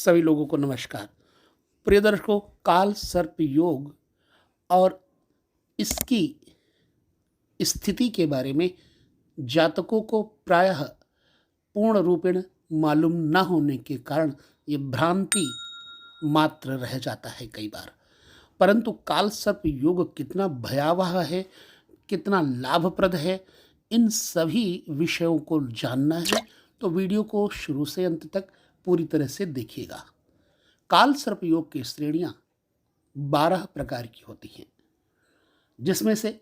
सभी लोगों को नमस्कार। प्रिय दर्शकों, काल सर्प योग और इसकी स्थिति के बारे में जातकों को प्रायः पूर्ण रूपेण मालूम न होने के कारण ये भ्रांति मात्र रह जाता है कई बार। परंतु काल सर्प योग कितना भयावह है, कितना लाभप्रद है, इन सभी विषयों को जानना है तो वीडियो को शुरू से अंत तक पूरी तरह से देखिएगा। काल सर्प योग की श्रेणियां 12 प्रकार की होती हैं, जिसमें से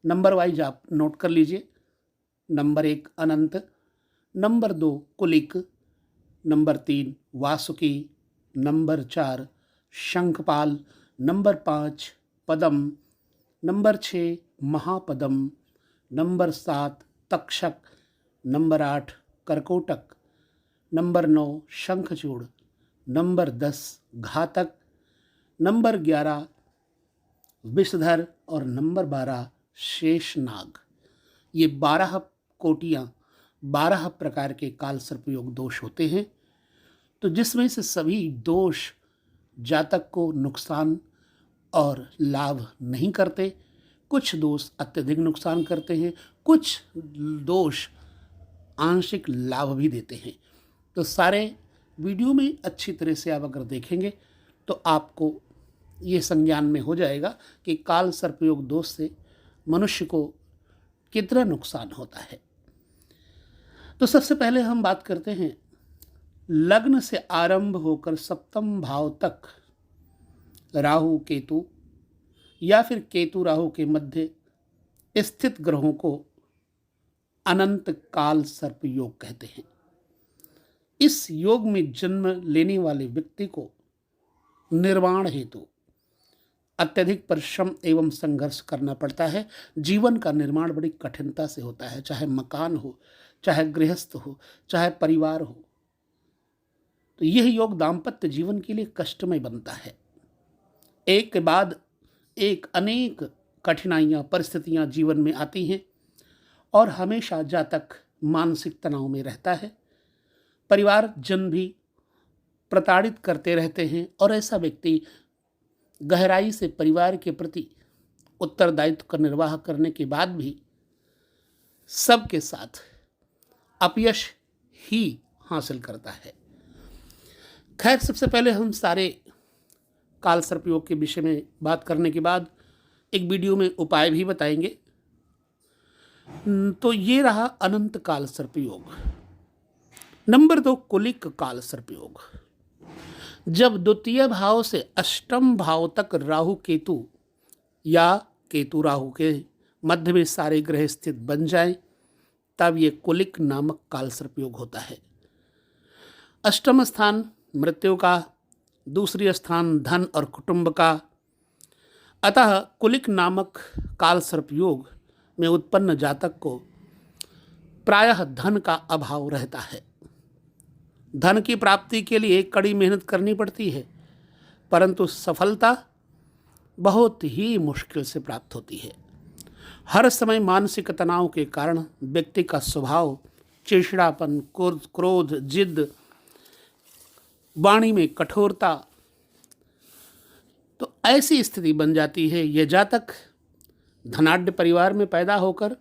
नंबर वाइज आप नोट कर लीजिए। Number 1 Anant, number 2 Kulik, number 3 Vasuki, number 4 Shankhpal, number 5 Padam, number 6 Mahapadam, number 7 Takshak, number 8 Karkotak, number 9 Shankhchud, number 10 Ghatak, number 11 विषधर और नंबर 12 शेषनाग। ये 12 कोटियाँ 12 प्रकार के काल सर्पयोग दोष होते हैं। तो जिसमें से सभी दोष जातक को नुकसान और लाभ नहीं करते। कुछ दोष अत्यधिक नुकसान करते हैं, कुछ दोष आंशिक लाभ भी देते हैं। तो सारे वीडियो में अच्छी तरह से आप अगर देखेंगे तो आपको ये संज्ञान में हो जाएगा कि काल सर्पयोग दोष से मनुष्य को कितना नुकसान होता है। तो सबसे पहले हम बात करते हैं लग्न से आरंभ होकर सप्तम भाव तक राहु केतु या फिर केतु राहु के मध्य स्थित ग्रहों को अनंत काल सर्प योग कहते हैं। इस योग में जन्म लेने वाले व्यक्ति को निर्वाण हेतु अत्यधिक परिश्रम एवं संघर्ष करना पड़ता है। जीवन का निर्माण बड़ी कठिनता से होता है, चाहे मकान हो, चाहे गृहस्थ हो, चाहे परिवार हो। तो यह योग दाम्पत्य जीवन के लिए कष्टमय बनता है। एक के बाद एक अनेक कठिनाइयाँ परिस्थितियाँ जीवन में आती हैं और हमेशा जातक मानसिक तनाव में रहता है। परिवार जन भी प्रताड़ित करते रहते हैं और ऐसा व्यक्ति गहराई से परिवार के प्रति उत्तरदायित्व का निर्वाह करने के बाद भी सबके साथ अपयश ही हासिल करता है। खैर, सबसे पहले हम सारे काल सर्पयोग के विषय में बात करने के बाद एक वीडियो में उपाय भी बताएंगे। तो ये रहा अनंत काल सर्पयोग। नंबर 2 कुलिक काल सर्पयोग। जब द्वितीय भाव से अष्टम भाव तक राहु केतु या केतु राहु के मध्य में सारे ग्रह स्थित बन जाएं, तब ये कुलिक नामक काल सर्पयोग होता है। अष्टम स्थान मृत्यु का, दूसरी स्थान धन और कुटुंब का। अतः कुलिक नामक काल सर्पयोग में उत्पन्न जातक को प्रायः धन का अभाव रहता है। धन की प्राप्ति के लिए कड़ी मेहनत करनी पड़ती है, परंतु सफलता बहुत ही मुश्किल से प्राप्त होती है। हर समय मानसिक तनाव के कारण व्यक्ति का स्वभाव चिड़चिड़ापन, क्रोध, जिद, वाणी में कठोरता, तो ऐसी स्थिति बन जाती है। यह जातक धनाढ्य परिवार में पैदा होकर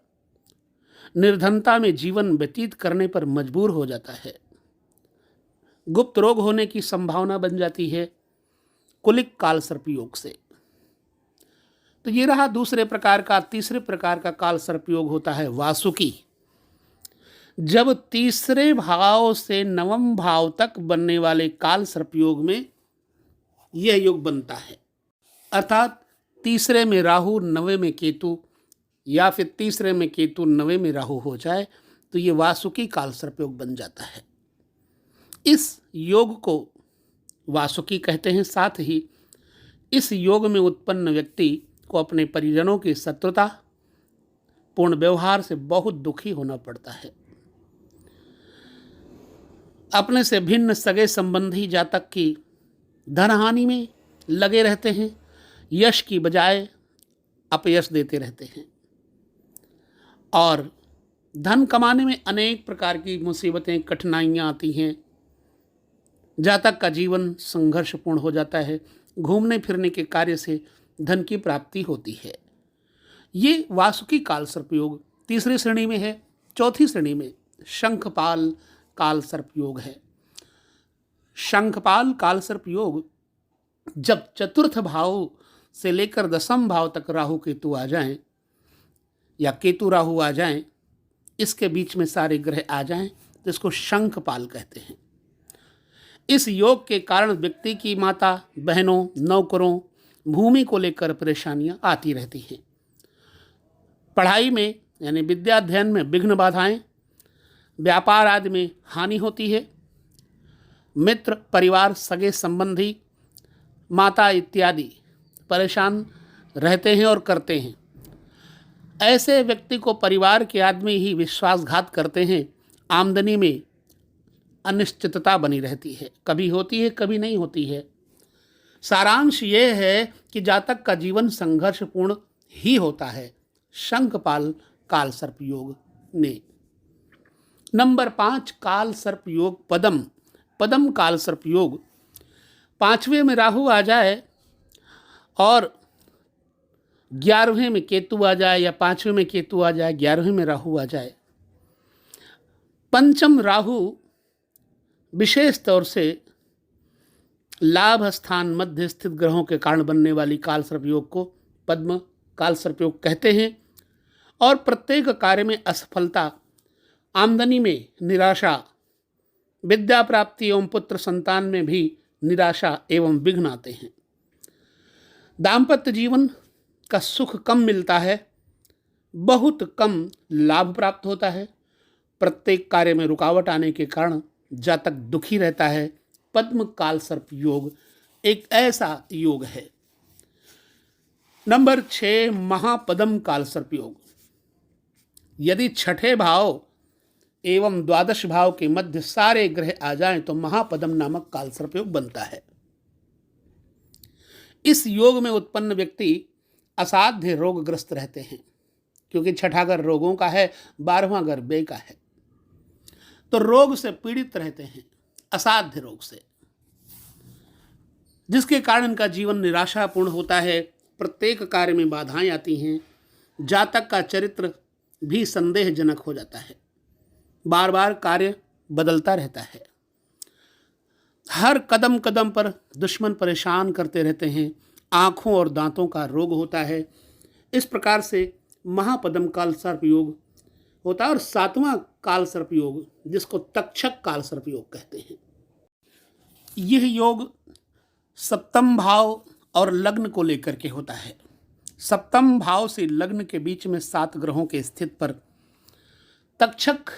निर्धनता में जीवन व्यतीत करने पर मजबूर हो जाता है। गुप्त रोग होने की संभावना बन जाती है कुलिक काल सर्पयोग से। तो ये रहा दूसरे प्रकार का। तीसरे प्रकार का काल सर्पयोग होता है वासुकी। जब तीसरे भाव से नवम भाव तक बनने वाले काल सर्पयोग में यह योग बनता है, अर्थात तीसरे में राहु नवे में केतु या फिर तीसरे में केतु नवे में राहु हो जाए तो ये वासुकी काल सर्पयोग बन जाता है। इस योग को वासुकी कहते हैं। साथ ही इस योग में उत्पन्न व्यक्ति को अपने परिजनों की शत्रुता पूर्ण व्यवहार से बहुत दुखी होना पड़ता है। अपने से भिन्न सगे संबंधी जातक की धनहानि में लगे रहते हैं, यश की बजाय अपयश देते रहते हैं और धन कमाने में अनेक प्रकार की मुसीबतें, कठिनाइयाँ आती हैं। जातक का जीवन संघर्षपूर्ण हो जाता है। घूमने फिरने के कार्य से धन की प्राप्ति होती है। ये वासुकी काल सर्प योग तीसरी श्रेणी में है। चौथी श्रेणी में शंखपाल काल सर्प योग है। शंखपाल काल सर्प योग जब चतुर्थ भाव से लेकर दसम भाव तक राहु केतु आ जाएं या केतु राहु आ जाएं, इसके बीच में सारे ग्रह आ जाएं तो इसको शंखपाल कहते हैं। इस योग के कारण व्यक्ति की माता, बहनों, नौकरों, भूमि को लेकर परेशानियां आती रहती हैं। पढ़ाई में यानी विद्याध्ययन में विघ्न बाधाएं, व्यापार आदि में हानि होती है। मित्र, परिवार, सगे संबंधी, माता इत्यादि परेशान रहते हैं और करते हैं। ऐसे व्यक्ति को परिवार के आदमी ही विश्वासघात करते हैं। आमदनी में अनिश्चितता बनी रहती है, कभी होती है कभी नहीं होती है। सारांश ये है कि जातक का जीवन संघर्षपूर्ण ही होता है शंखपाल काल सर्प योग ने। नंबर 5 काल सर्प योग पदम। पदम काल सर्प योग 5वें में राहु आ जाए और 11वें में केतु आ जाए, या 5वें में केतु आ जाए, 11वें में राहु आ जाए। पंचम राहु विशेष तौर से लाभ स्थान मध्य स्थित ग्रहों के कारण बनने वाली काल सर्प योग को पद्म काल सर्प योग कहते हैं। और प्रत्येक कार्य में असफलता, आमदनी में निराशा, विद्या प्राप्ति एवं पुत्र संतान में भी निराशा एवं विघ्न आते हैं। दाम्पत्य जीवन का सुख कम मिलता है, बहुत कम लाभ प्राप्त होता है। प्रत्येक कार्य में रुकावट आने के कारण जातक दुखी रहता है। पद्म काल सर्प योग एक ऐसा योग है। नंबर 6 महापदम काल सर्प योग। यदि छठे भाव एवं द्वादश भाव के मध्य सारे ग्रह आ जाएं तो महापदम नामक काल सर्प योग बनता है। इस योग में उत्पन्न व्यक्ति असाध्य रोगग्रस्त रहते हैं, क्योंकि छठा घर रोगों का है, 12वां घर व्यय का है। तो रोग से पीड़ित रहते हैं, असाध्य रोग से, जिसके कारण इनका जीवन निराशापूर्ण होता है। प्रत्येक कार्य में बाधाएं आती हैं। जातक का चरित्र भी संदेहजनक हो जाता है, बार बार कार्य बदलता रहता है। हर कदम कदम पर दुश्मन परेशान करते रहते हैं। आँखों और दांतों का रोग होता है। इस प्रकार से महापदम काल सर्प योग होता है। और 7वां काल सर्प योग, जिसको तक्षक काल सर्प योग कहते हैं, यह योग सप्तम भाव और लग्न को लेकर के होता है। सप्तम भाव से लग्न के बीच में 7 ग्रहों के स्थित पर तक्षक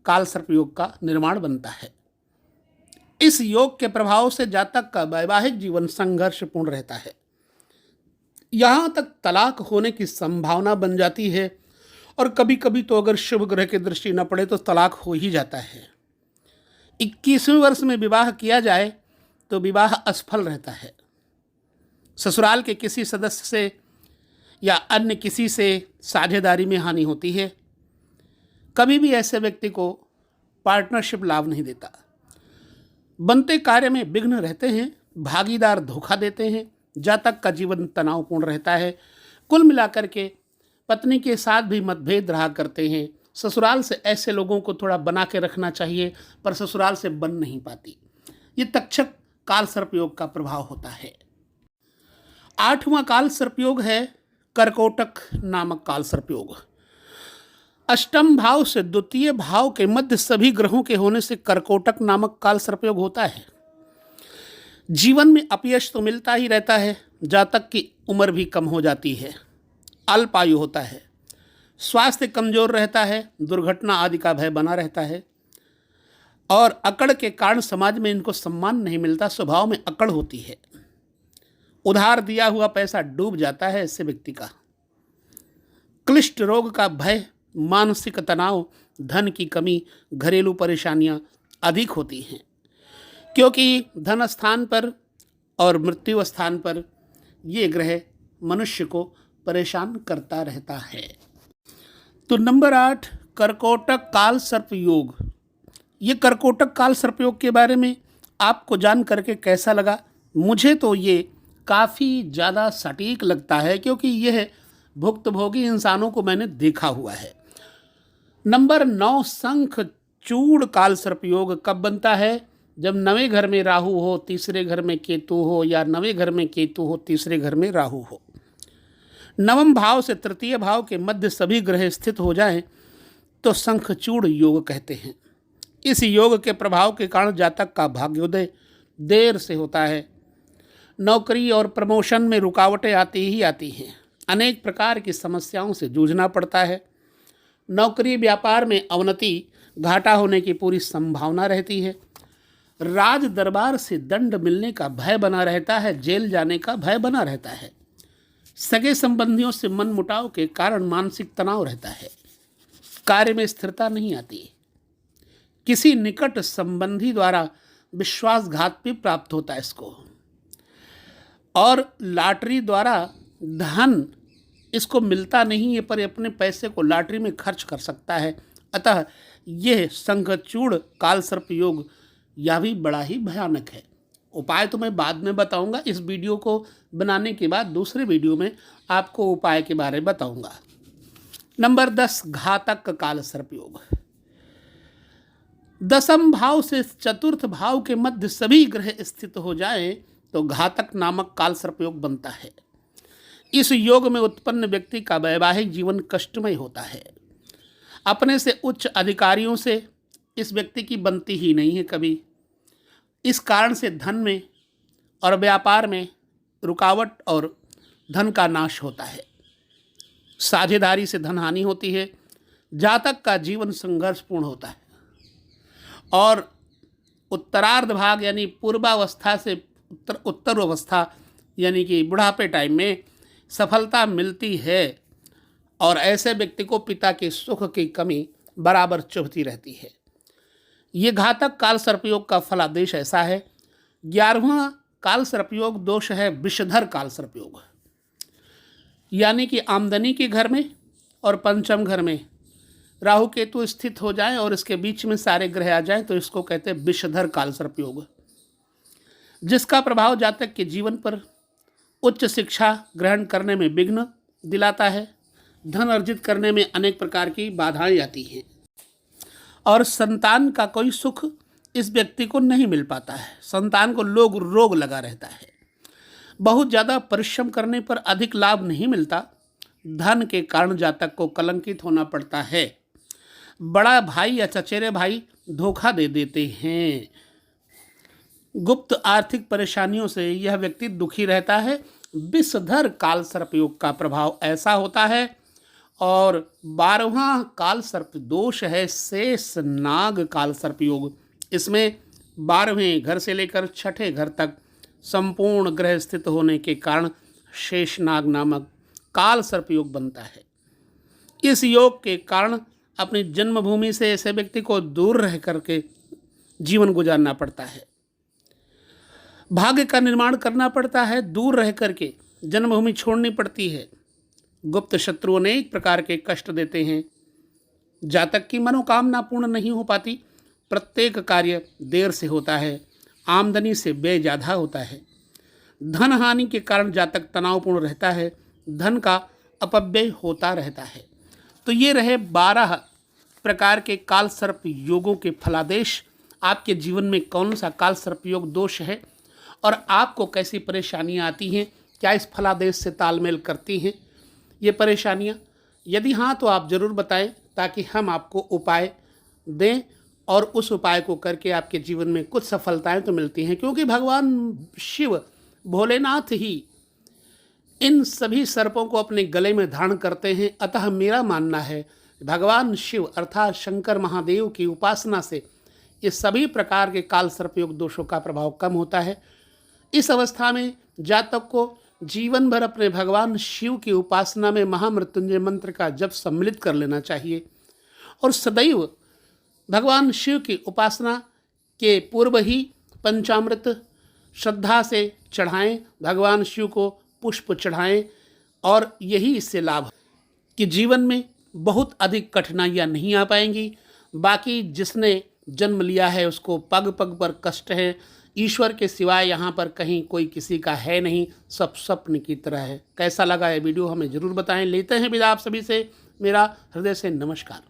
काल सर्प योग का निर्माण बनता है। इस योग के प्रभाव से जातक का वैवाहिक जीवन संघर्षपूर्ण रहता है। यहाँ तक तलाक होने की संभावना बन जाती है, और कभी कभी तो अगर शुभ ग्रह की दृष्टि न पड़े तो तलाक हो ही जाता है। 21वें वर्ष में विवाह किया जाए तो विवाह असफल रहता है। ससुराल के किसी सदस्य से या अन्य किसी से साझेदारी में हानि होती है। कभी भी ऐसे व्यक्ति को पार्टनरशिप लाभ नहीं देता। बनते कार्य में विघ्न रहते हैं, भागीदार धोखा देते हैं। जातक का जीवन तनावपूर्ण रहता है। कुल मिलाकर के पत्नी के साथ भी मतभेद रहा करते हैं। ससुराल से ऐसे लोगों को थोड़ा बना के रखना चाहिए, पर ससुराल से बन नहीं पाती। ये तक्षक काल सर्प योग का प्रभाव होता है। 8वां काल सर्प योग है कर्कोटक नामक काल सर्प योग। अष्टम भाव से द्वितीय भाव के मध्य सभी ग्रहों के होने से कर्कोटक नामक काल सर्प योग होता है। जीवन में अपयश तो मिलता ही रहता है। जातक की उम्र भी कम हो जाती है, अल्पायु होता है, स्वास्थ्य कमजोर रहता है, दुर्घटना आदि का भय बना रहता है, और अकड़ के कारण समाज में इनको सम्मान नहीं मिलता। स्वभाव में अकड़ होती है। उधार दिया हुआ पैसा डूब जाता है ऐसे व्यक्ति का। क्लिष्ट रोग का भय, मानसिक तनाव, धन की कमी, घरेलू परेशानियां अधिक होती हैं, क्योंकि धन स्थान पर और मृत्यु स्थान पर ये ग्रह मनुष्य को परेशान करता रहता है। तो नंबर 8 कर्कोटक काल सर्प योग। ये कर्कोटक काल सर्प योग के बारे में आपको जान करके कैसा लगा? मुझे तो ये काफ़ी ज़्यादा सटीक लगता है, क्योंकि यह भुक्तभोगी इंसानों को मैंने देखा हुआ है। नंबर 9, शंख चूड़ काल सर्प योग कब बनता है? जब नवें घर में राहु हो, तीसरे घर में केतु हो, या नवें घर में केतु हो, तीसरे घर में राहु हो। नवम भाव से तृतीय भाव के मध्य सभी ग्रह स्थित हो जाएं तो शंखचूड़ योग कहते हैं। इस योग के प्रभाव के कारण जातक का भाग्योदय देर से होता है। नौकरी और प्रमोशन में रुकावटें आती ही आती हैं। अनेक प्रकार की समस्याओं से जूझना पड़ता है। नौकरी व्यापार में अवनति, घाटा होने की पूरी संभावना रहती है। राज दरबार से दंड मिलने का भय बना रहता है, जेल जाने का भय बना रहता है। सगे संबंधियों से मनमुटाव के कारण मानसिक तनाव रहता है। कार्य में स्थिरता नहीं आती। किसी निकट संबंधी द्वारा विश्वासघात भी प्राप्त होता है इसको। और लॉटरी द्वारा धन इसको मिलता नहीं है, पर अपने पैसे को लॉटरी में खर्च कर सकता है। अतः यह शंखचूड़ काल सर्प योग यह भी बड़ा ही भयानक है। उपाय तो मैं बाद में बताऊंगा। इस वीडियो को बनाने के बाद दूसरे वीडियो में आपको उपाय के बारे में बताऊंगा। नंबर 10, घातक काल सर्प योग। दसम भाव से चतुर्थ भाव के मध्य सभी ग्रह स्थित हो जाएं तो घातक नामक काल सर्प योग बनता है। इस योग में उत्पन्न व्यक्ति का वैवाहिक जीवन कष्टमय होता है। अपने से उच्च अधिकारियों से इस व्यक्ति की बनती ही नहीं है कभी। इस कारण से धन में और व्यापार में रुकावट और धन का नाश होता है। साझेदारी से धन हानि होती है। जातक का जीवन संघर्षपूर्ण होता है और उत्तरार्ध भाग यानी पूर्वावस्था से उत्तर अवस्था यानी कि बुढ़ापे टाइम में सफलता मिलती है और ऐसे व्यक्ति को पिता के सुख की कमी बराबर चुभती रहती है। ये घातक काल सर्पयोग का फलादेश ऐसा है। 11वां काल सर्पयोग दोष है विषधर काल सर्पयोग, यानी कि आमदनी के घर में और पंचम घर में राहु केतु स्थित हो जाएं और इसके बीच में सारे ग्रह आ जाएं तो इसको कहते हैं विषधर काल सर्पयोग, जिसका प्रभाव जातक के जीवन पर उच्च शिक्षा ग्रहण करने में विघ्न दिलाता है। धन अर्जित करने में अनेक प्रकार की बाधाएं आती हैं और संतान का कोई सुख इस व्यक्ति को नहीं मिल पाता है। संतान को रोग लगा रहता है। बहुत ज़्यादा परिश्रम करने पर अधिक लाभ नहीं मिलता। धन के कारण जातक को कलंकित होना पड़ता है। बड़ा भाई या चचेरे भाई धोखा दे देते हैं। गुप्त आर्थिक परेशानियों से यह व्यक्ति दुखी रहता है। विषधर काल सर्पयोग का प्रभाव ऐसा होता है। और 12वां काल सर्प दोष है शेष नाग काल सर्पयोग। इसमें 12वें घर से लेकर 6ठे घर तक संपूर्ण ग्रह स्थित होने के कारण शेष नाग नामक काल सर्पयोग बनता है। इस योग के कारण अपनी जन्मभूमि से ऐसे व्यक्ति को दूर रह करके जीवन गुजारना पड़ता है। भाग्य का निर्माण करना पड़ता है। दूर रह करके जन्मभूमि छोड़नी पड़ती है। गुप्त शत्रु अनेक प्रकार के कष्ट देते हैं। जातक की मनोकामना पूर्ण नहीं हो पाती। प्रत्येक कार्य देर से होता है। आमदनी से व्यय ज़्यादा होता है। धन हानि के कारण जातक तनावपूर्ण रहता है। धन का अपव्यय होता रहता है। तो ये रहे 12 प्रकार के काल सर्प योगों के फलादेश। आपके जीवन में कौन सा काल सर्प योग दोष है और आपको कैसी परेशानियां आती हैं, क्या इस फलादेश से तालमेल करती हैं ये परेशानियां? यदि हाँ तो आप ज़रूर बताएं ताकि हम आपको उपाय दें और उस उपाय को करके आपके जीवन में कुछ सफलताएं तो मिलती हैं, क्योंकि भगवान शिव भोलेनाथ ही इन सभी सर्पों को अपने गले में धारण करते हैं। अतः मेरा मानना है भगवान शिव अर्थात शंकर महादेव की उपासना से ये सभी प्रकार के काल सर्पयोग दोषों का प्रभाव कम होता है। इस अवस्था में जातक को जीवन भर अपने भगवान शिव की उपासना में महामृत्युंजय मंत्र का जप सम्मिलित कर लेना चाहिए और सदैव भगवान शिव की उपासना के पूर्व ही पंचामृत श्रद्धा से चढ़ाएं, भगवान शिव को पुष्प चढ़ाएं और यही इससे लाभ कि जीवन में बहुत अधिक कठिनाइयां नहीं आ पाएंगी। बाकी जिसने जन्म लिया है उसको पग पग पर कष्ट है, ईश्वर के सिवाय यहाँ पर कहीं कोई किसी का है नहीं, सब स्वप्न की तरह है। कैसा लगा ये वीडियो हमें ज़रूर बताएं। लेते हैं विदा आप सभी से, मेरा हृदय से नमस्कार।